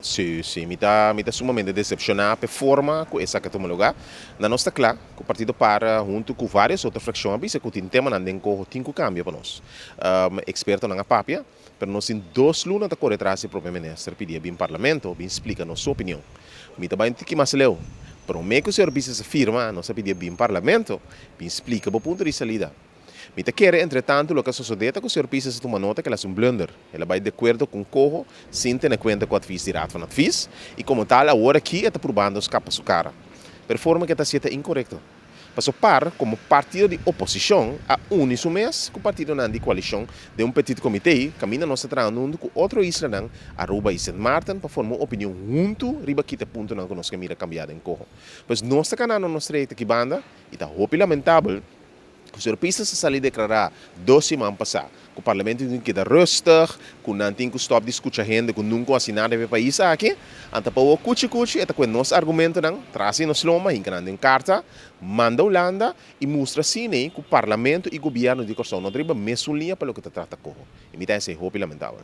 Sì, sì, mi tá sumamente decepcionado per forma com essa que toma lugar. Na nossa clá, o partido para junto com várias outras fracções, bisa que tem tema nandem com cinco cambia para nós. Experto na papia, pero nós em dois lunas da corre atrás o próprio ministro pedia bem parlamento, bem explica nossa opinião. Me tá bem que mais leu. Pero me que o senhor bisa afirma, nós pedia bem parlamento, bem explica o ponto de salida. Mi te quiere, entretanto, lo que sucede que o senhor pisa se toma nota que ela é um blunder. Ela vai de acordo com o corro, sem ter em conta o que fiz direto van het fiz, e como tal, agora aqui está probando escapa sua cara. Per forma que está sendo incorreto. Passo par, como partido de oposição, a uniso mês, com o partido de coalição de um petit comitê, caminha nossa trabalhando com outro isla, Aruba e St. Martin, para formar uma opinião junto, riba que ponto não que nós queremos cambiar em corro. Pois nossa canal, nossa rede aqui banda, e está lamentável, o senhor precisa sair declarar 2 semanas passadas que o parlamento tem que estar rustig, que não tem que stop discutir a gente, que nunca assinado o país aqui. Então, para o cuchi-cuchi, é que nosso argumento não traz nos loma, em carta, manda a Holanda e mostra assim que o parlamento e o governo de Costa não tem a mesma linha para o que trata com. E me tem esse lamentável.